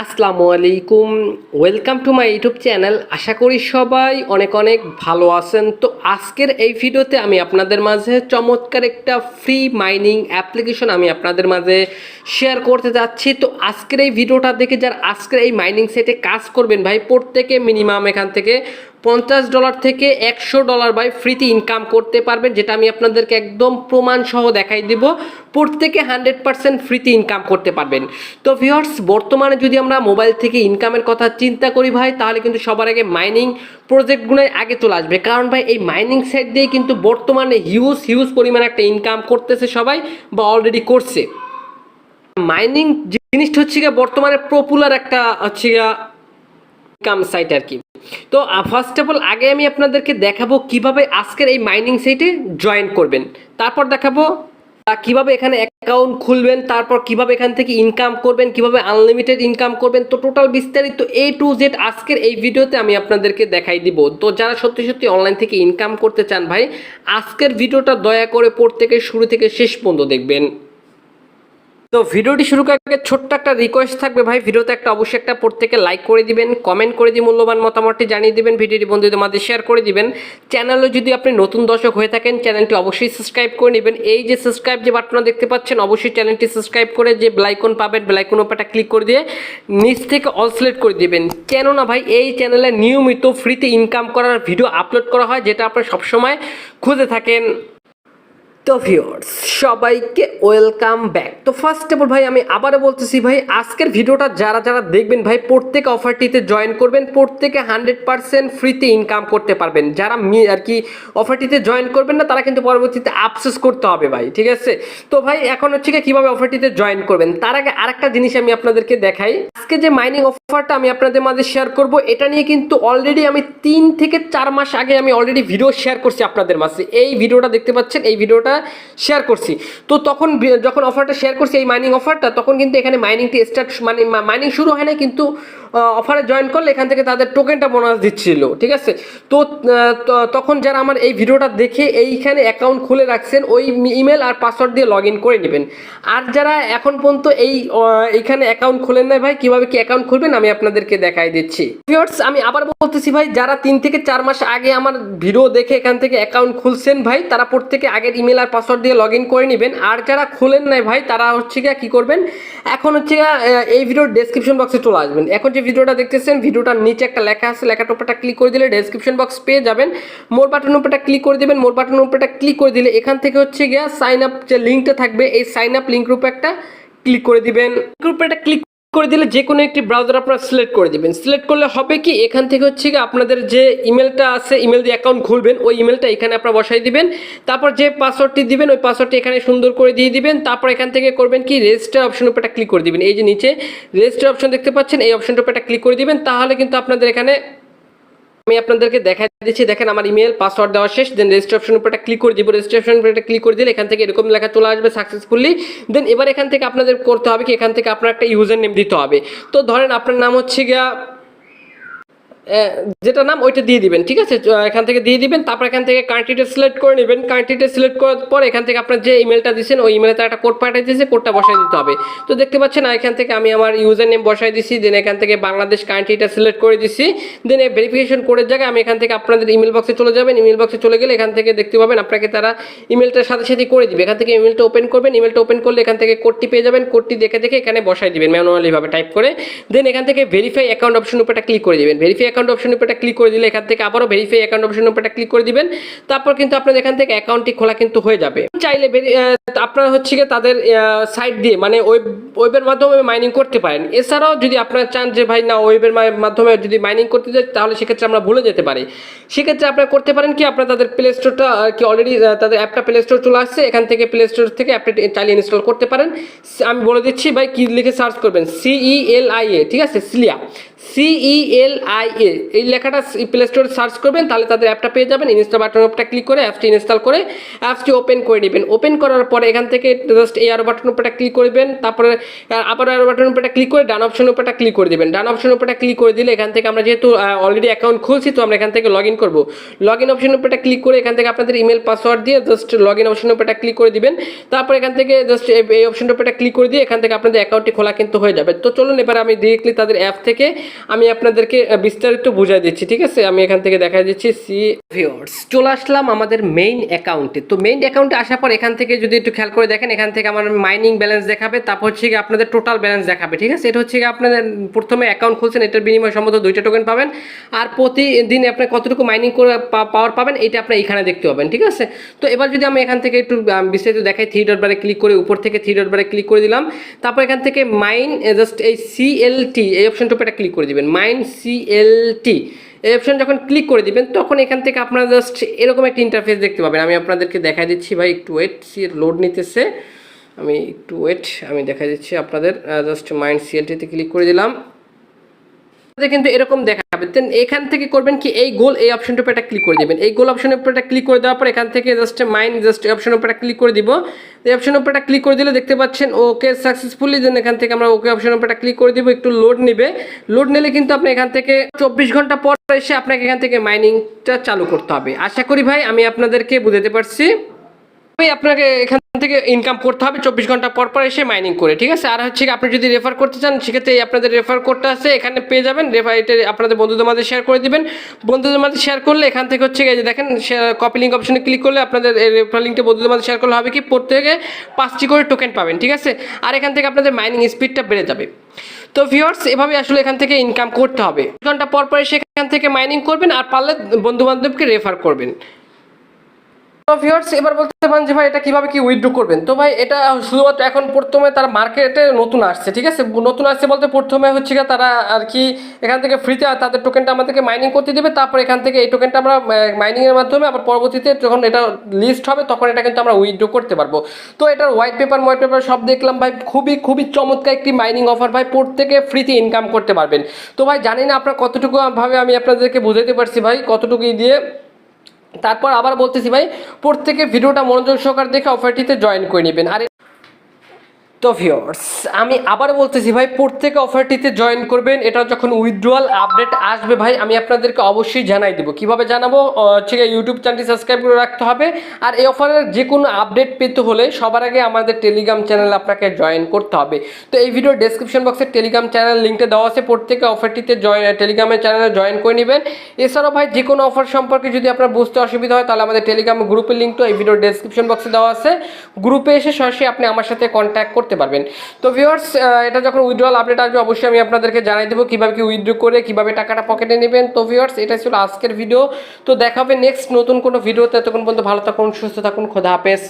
আসসালামু আলাইকুম, welcome to my YouTube channel. আশা করি সবাই অনেক অনেক ভালো আছেন। তো আজকের এই ভিডিওতে আমি আপনাদের মাঝে চমৎকার একটা ফ্রি মাইনিং অ্যাপ্লিকেশন আমি আপনাদের মাঝে শেয়ার করতে যাচ্ছি। তো আজকের এই ভিডিওটা দেখে যারা আজকের এই মাইনিং সাইটে কাজ করবেন ভাই, প্রত্যেকে মিনিমাম এখান থেকে $50 থেকে $100 ভাই ফ্রিতে ইনকাম করতে পারবেন, যেটা আমি আপনাদেরকে একদম প্রমাণ সহ দেখাই দেব। প্রত্যেকে 100% ফ্রিতে ইনকাম করতে পারবেন। তো ভিউয়ার্স, বর্তমানে যদি আমরা মোবাইল থেকে ইনকামের কথা চিন্তা করি ভাই, তাহলে কিন্তু সবার আগে মাইনিং প্রজেক্টগুলোই আগে চলে আসবে। কারণ ভাই এই মাইনিং সাইট দিয়ে কিন্তু বর্তমানে হিউজ পরিমাণে একটা ইনকাম করতেছে সবাই, বা অলরেডি করছে। মাইনিং জিনিসটা হচ্ছে গিয়ে বর্তমানে পপুলার একটা হচ্ছে গিয়া ইনকাম সাইট আর কি। তো ফার্স্ট অফ অল আগে আমি আপনাদেরকে দেখাবো কিভাবে আজকের এই মাইনিং সাইটে জয়েন করবেন, তারপর দেখাবো কিভাবে এখানে অ্যাকাউন্ট খুলবেন, তারপর কিভাবে এখান থেকে ইনকাম করবেন, কিভাবে আনলিমিটেড ইনকাম করবেন। তো টোটাল বিস্তারিত A to Z আজকের এই ভিডিওতে আমি আপনাদেরকে দেখাই দিব। তো যারা সত্যি অনলাইন থেকে ইনকাম করতে চান ভাই, আজকের ভিডিওটা দয়া করে প্রত্যেকে শুরু থেকে শেষ পর্যন্ত দেখবেন। তো ভিডিওটি শুরু করার আগে ছোট্ট একটা রিকোয়েস্ট থাকবে ভাই, ভিডিওতে অবশ্যই একটা প্রত্যেকে লাইক করে দিবেন, কমেন্ট করে দিয়ে মূল্যবান মতামতটি জানিয়ে দিবেন, ভিডিওটি বন্ধুদের মাঝে শেয়ার করে দিবেন। চ্যানেলে যদি আপনি নতুন দর্শক হয়ে থাকেন, চ্যানেলটি অবশ্যই সাবস্ক্রাইব করে নেবেন। এই যে সাবস্ক্রাইব যে বাটনটা দেখতে পাচ্ছেন, অবশ্যই চ্যানেলটি সাবস্ক্রাইব করে যে বেল আইকন পাবেন, বেল আইকন উপরটা ক্লিক করে দিয়ে নিচ থেকে অল সিলেক্ট করে দিবেন। কেননা ভাই এই চ্যানেলে নিয়মিত ফ্রিতে ইনকাম করার ভিডিও আপলোড করা হয়, যেটা আপনারা সবসময় খুঁজে থাকেন। তো ভিউয়ার্স, সবাইকে ওয়েলকাম ব্যাক। তো ফার্স্ট অফ অল ভাই আমি আবারও বলতেছি ভাই, আজকের ভিডিওটা যারা দেখবেন ভাই, প্রত্যেকে অফারটিতে জয়েন করবেন, প্রত্যেকে 100% ফ্রিতে ইনকাম করতে পারবেন। যারা আর কি অফারটিতে জয়েন করবেন না, তারা কিন্তু পরবর্তীতে আফসোস করতে হবে ভাই, ঠিক আছে? তো ভাই এখন হচ্ছে কীভাবে অফারটিতে জয়েন করবেন, তার আগে আরেকটা জিনিস আমি আপনাদেরকে দেখাই। আজকে যে মাইনিং অফারটা আমি আপনাদের মাঝে শেয়ার করব, এটা নিয়ে কিন্তু অলরেডি আমি 3 থেকে 4 মাস আগে আমি অলরেডি ভিডিও শেয়ার করছি আপনাদের মাঝে। এই ভিডিওটা দেখতে পাচ্ছেন, এই ভিডিওটা শেয়ার করছি। তো তখন যখন অফারটা শেয়ার করছি, এই মাইনিং অফারটা, তখন কিন্তু এখানে মাইনিংটি স্টার্ট মানে মাইনিং শুরু হয় না, কিন্তু অফারে জয়েন করলে এখান থেকে তাদের টোকেনটা বোনাস দিচ্ছিল, ঠিক আছে? তো তখন যারা আমার এই ভিডিওটা দেখে এইখানে অ্যাকাউন্ট খুলে রাখছেন, ওই ইমেল আর পাসওয়ার্ড দিয়ে লগ ইন করে নেবেন। আর যারা এখন পর্যন্ত এইখানে অ্যাকাউন্ট খুলেন না ভাই, কীভাবে কি অ্যাকাউন্ট খুলবেন আমি আপনাদেরকে দেখাই দিচ্ছি। ভিউয়ার্স, আমি আবার বলতেছি ভাই, যারা 3 থেকে 4 মাস আগে আমার ভিডিও দেখে এখান থেকে অ্যাকাউন্ট খুলছেন ভাই, তারা প্রত্যেকে আগের ইমেল আর পাসওয়ার্ড দিয়ে লগ ইন করে নেবেন। আর যারা খুলেন নাই ভাই, তারা হচ্ছে কি করবেন, এখন হচ্ছে এই ভিডিওর ডেসক্রিপশন বক্সে চলে আসবেন। এখন যে ভিডিওটা দেখতেছেন, ভিডিওটার নিচে একটা লেখা আছে, লেখাটার উপরটা ক্লিক করে দিলে ডেসক্রিপশন বক্স পেয়ে যাবেন। মোর বাটনের উপরটা ক্লিক করে দিবেন, মোর বাটনের উপরটা ক্লিক করে দিলে এখান থেকে হচ্ছে সাইন আপ যে লিঙ্কটা থাকবে, এই সাইন আপ লিঙ্ক রূপে একটা ক্লিক করে দিবেন। গ্রুপে ক্লিক করে দিলে যে কোনো একটি ব্রাউজার আপনারা সিলেক্ট করে দিবেন। সিলেক্ট করলে হবে কি, এখান থেকে হচ্ছে আপনাদের যে ইমেলটা আছে, ইমেল দিয়ে অ্যাকাউন্ট খুলবেন, ওই ইমেলটা এখানে আপনারা বসাই দিবেন। তারপর যে পাসওয়ার্ডটি দিবেন, ওই পাসওয়ার্ডটি এখানে সুন্দর করে দিয়ে দিবেন। তারপর এখান থেকে করবেন কি, রেজিস্টার অপশন উপরে ক্লিক করে দিবেন। এই যে নিচে রেজিস্টার অপশন দেখতে পাচ্ছেন, এই অপশনটার উপরে ক্লিক করে দিবেন। তাহলে কিন্তু আপনাদের এখানে আমি আপনাদেরকে দেখা দিচ্ছি, দেখেন আমার ইমেল পাসওয়ার্ড দেওয়া শেষ। দেন রেজিস্টার অপশন উপরে ক্লিক করে দিব। রেজিস্টার অপশন উপরে ক্লিক করে দিলে এখান থেকে এরকম লেখা চলে আসবে সাকসেসফুলি। দেন এবার এখান থেকে আপনাদের করতে হবে কি, এখান থেকে আপনার একটা ইউজার নেম দিতে হবে। তো ধরেন আপনার নাম হচ্ছে যেটা নাম ওইটা দিয়ে দিবেন, ঠিক আছে? এখান থেকে দিয়ে দিবেন। তারপর এখান থেকে কান্ট্রিটা সিলেক্ট করে নেবেন। কান্ট্রিটা সিলেক্ট করার পর এখান থেকে আপনার যে ইমেলটা দিচ্ছেন, ওই ইমেলে তার একটা কোড পাঠিয়ে দিয়েছে, কোডটা বসাই দিতে হবে। তো দেখতে পাচ্ছেন এখান থেকে আমি আমার ইউজার নেম বসাই দিচ্ছি। দেন এখান থেকে বাংলাদেশ কান্ট্রিটা সিলেক্ট করে দিচ্ছি। দেন এই ভেরিফিকেশন কোডের জায়গায় আমি এখান থেকে আপনাদের ইমেল বক্সে চলে যাবেন। ইমেল বক্সে চলে গেলে এখান থেকে দেখতে পাবেন আপনাকে তারা ইমেলটার সাথে করে দিবে। এখান থেকে ইমেলটা ওপেন করবেন। ইমেলটা ওপেন করলে এখান থেকে কোডটি পেয়ে যাবেন। কোডটি দেখে এখানে বসাই দিবেন ম্যানুয়ালিভাবে টাইপ করে। দেন এখান থেকে ভেরিফাই অ্যাকাউন্ট অপশন উপরে ক্লিক করে দিবেন। ভেরিফাই অ্যাকাউন্ট অপশন উপরে ক্লিক করে দিলে এখান থেকে আবারও ভেরিফাই অ্যাকাউন্ট অপশন উপরে ক্লিক করে দিবেন। তারপর কিন্তু আপনাদের এখান থেকে অ্যাকাউন্টটি খোলা কিন্তু হয়ে যাবে। চাইলে আপনারা হচ্ছে তাদের সাইট দিয়ে মানে ওয়েবের মাধ্যমে মাইনিং করতে পারেন। এছাড়াও যদি আপনারা চান যে ভাই না, ওয়েবের মাধ্যমে যদি মাইনিং করতে যাই, তাহলে সেক্ষেত্রে আমরা ভুলে যেতে পারি। সেক্ষেত্রে আপনারা করতে পারেন কি, আপনারা তাদের প্লে স্টোরটা কি অলরেডি তাদের অ্যাপটা প্লে স্টোর চলে আসছে, এখান থেকে প্লে স্টোর থেকে অ্যাপটা চাইলে ইনস্টল করতে পারেন। আমি বলে দিচ্ছি ভাই, কি লিখে সার্চ করবেন, CELIA, ঠিক আছে? CELIA এই লেখাটা প্লে স্টোরে সার্চ করবেন, তাহলে তাদের অ্যাপটা পেয়ে যাবেন। ইনস্টল বাটনের উপরটা ক্লিক করে অ্যাপটি ইনস্টল করে অ্যাপসটি ওপেন করে নেবেন। ওপেন করার পরে এখান থেকে জাস্ট এই আরো বাটনের উপরটা ক্লিক করবেন, তারপরে আবার আরো বাটনের উপরটা ক্লিক করে ডান অপশনের উপরটা ক্লিক করে দিবেন। ডান অপশনের উপরটা ক্লিক করে দিলে এখান থেকে আমরা যেহেতু অলরেডি অ্যাকাউন্ট খুলছি, তো আমরা এখান থেকে লগ ইন করবো। লগ ইন অপশনের উপরটা ক্লিক করে এখান থেকে আপনাদের ইমেল পাসওয়ার্ড দিয়ে জাস্ট লগ ইন অপশনের উপরটা ক্লিক করে দিবেন। তারপর এখান থেকে জাস্ট এই অপশনের উপরটা ক্লিক করে দিয়ে এখান থেকে আপনাদের অ্যাকাউন্টটি খোলা কিন্তু হয়ে যাবে। তো চলুন এবার আমি ডিরেক্টলি তাদের অ্যাপ থেকে আমি আপনাদেরকে বিস্তারিত বুঝাই দিচ্ছি, ঠিক আছে। আমি এখান থেকে দেখা দিচ্ছি ভিউয়ার্স, চলে আসলাম আমাদের মেইন অ্যাকাউন্টে। তো মেইন অ্যাকাউন্টে আসার পর এখান থেকে যদি একটু খেয়াল করে দেখেন, এখান থেকে আমার মাইনিং ব্যালেন্স দেখাবে, তারপর হচ্ছে কি আপনাদের টোটাল ব্যালেন্স দেখাবে, ঠিক আছে। এটা হচ্ছে কি আপনাদের প্রথমে অ্যাকাউন্ট খুলছেন, এটার বিনিময়ে সম্ভবত 2টা টোকেন পাবেন, আর প্রতিদিন আপনি কতটুকু মাইনিং করে পাওয়ার পাবেন এটা আপনি এখানে দেখতে পাবেন, ঠিক আছে। তো এবার যদি আমি এখান থেকে একটু বিস্তারিত দেখাই, 3 ডট বারে ক্লিক করে উপর থেকে 3 ডট বারে ক্লিক করে দিলাম। তারপর এখান থেকে মাইন জাস্ট এই CLT এই অপশনটাতে এটা ক্লিক করে দিবেন, মাইন CLT এই অপশন যখন ক্লিক করে দিবেন তখন এখান থেকে আপনারা জাস্ট এরকম একটা ইন্টারফেস দেখতে পাবেন। আমি আপনাদেরকে দেখাই দিচ্ছি ভাই, একটু ওয়েট, লোড নিতেছে, আমি একটু ওয়েট, আমি দেখাই দিচ্ছি আপনাদের। জাস্ট মাইন CLT-তে ক্লিক করে দিলাম, কিন্তু এরকম দেখাবে। দেন এখান থেকে করবেন কি, এই গোল এই অপশনটার উপর একটা ক্লিক করে দিবেন। এই গোল অপশনের উপর একটা ক্লিক করে দেওয়ার পর এখান থেকে জাস্ট মাইন জাস্ট এই অপশনের উপর একটা ক্লিক করে দিব। এই অপশনের উপর একটা ক্লিক করে দিলে দেখতে পাচ্ছেন ওকে সাকসেসফুলি। দেন এখান থেকে আমরা ওকে অপশনের উপর একটা ক্লিক করে দিব, একটু লোড নেবে। লোড নিলে কিন্তু আপনি এখান থেকে 24 ঘন্টা পর এসে আপনাকে এখান থেকে মাইনিংটা চালু করতে হবে। আশা করি ভাই আমি আপনাদেরকে বুঝাতে পারছি। আপনাকে এখান থেকে ইনকাম করতে হবে 24 ঘন্টা পর পর এসে মাইনিং করে, ঠিক আছে। আর হচ্ছে আপনি যদি রেফার করতে চান সেক্ষেত্রে আপনাদের রেফার কোডটা আছে এখানে পেয়ে যাবেন। রেফার এটা আপনাদের বন্ধুদের মাঝে শেয়ার করে দিবেন। বন্ধুদের মাঝে শেয়ার করলে এখান থেকে হচ্ছে এই যে দেখেন কপি লিঙ্ক অপশনে ক্লিক করলে আপনাদের রেফার লিঙ্কটা বন্ধুদের মাঝে শেয়ার করলে হবে কি, প্রত্যেকে 5টি করে টোকেন পাবেন, ঠিক আছে। আর এখান থেকে আপনাদের মাইনিং স্পিডটা বেড়ে যাবে। তো ভিউয়ার্স এভাবে আসলে এখান থেকে ইনকাম করতে হবে। ঘন্টা পর পর এসে এখান থেকে মাইনিং করবেন, আর পারলে বন্ধু বান্ধবকে রেফার করবেন। তো ভিউয়ার্স এবার বলতে পারেন যে ভাই এটা কিভাবে কি উইথড্র করবেন। তো ভাই এটা শুধুমাত্র এখন প্রথমে তার মার্কেটে নতুন আসছে, ঠিক আছে। নতুন আসছে বলতে প্রথমে হচ্ছে গিয়ে তারা আর কি এখান থেকে ফ্রিতে তাদের টোকেনটা আমাদেরকে মাইনিং করতে দেবে। তারপর এখান থেকে এই টোকেনটা আমরা মাইনিংয়ের মাধ্যমে আবার পরবর্তীতে যখন এটা লিস্ট হবে তখন এটা কিন্তু আমরা উইথড্র করতে পারবো। তো এটার হোয়াইট পেপার সব দেখলাম ভাই, খুবই চমৎকার একটি মাইনিং অফার ভাই, প্রত্যেকে ফ্রিতে ইনকাম করতে পারবেন। তো ভাই জানি না আপনার কতটুকু ভাবে আমি আপনাদেরকে বুঝাতে পারছি ভাই, কতটুকু দিয়ে। তারপর আবার বলতেছি ভাই, প্রত্যেকে ভিডিওটা মনোযোগ সহকারে দেখে অফারটিতে জয়েন করে নেবেন। আর তো ভিউয়ার্স আমি আবার বলতেছি ভাই, প্রত্যেকে অফারটিতে জয়েন করবেন। এটা যখন উইথড্রয়াল আপডেট আসবে ভাই আমি আপনাদেরকে অবশ্যই জানাই দেবো। কিভাবে জানাবো, হচ্ছে ইউটিউব চ্যানেলটি সাবস্ক্রাইব করে রাখতে হবে। আর এই অফারের যে কোনো আপডেট পেতে হলে সবার আগে আমাদের টেলিগ্রাম চ্যানেল আপনাকে জয়েন করতে হবে। তো এই ভিডিওর ডেসক্রিপশন বক্সে টেলিগ্রাম চ্যানেল লিঙ্কটা দেওয়া আছে, প্রত্যেকে অফারটিতে টেলিগ্রামের চ্যানেলে জয়েন করে নেবেন। এছাড়াও ভাই যে কোনো অফার সম্পর্কে যদি আপনার বুঝতে অসুবিধা হয় তাহলে আমাদের টেলিগ্রাম গ্রুপের লিঙ্কটা এই ভিডিওর ডেসক্রিপশন বক্সে দেওয়া আছে, গ্রুপে এসে সরাসরি আপনি আমার সাথে কন্ট্যাক্ট করতে পারবেন। তো ভিউয়ার্স এটা যখন উইথড্রয়াল আপডেট আসবে অবশ্যই আমি আপনাদেরকে জানাই দেবো কিভাবে কি উইথড্র করে কিভাবে টাকাটা পকেটে নেবেন। তো ভিউয়ার্স এটা ছিল আজকের ভিডিও। তো দেখা হবে নেক্সট নতুন কোনো ভিডিওতে। ততক্ষণ পর্যন্ত ভালো থাকুন, সুস্থ থাকুন, খোদা হাফেজ।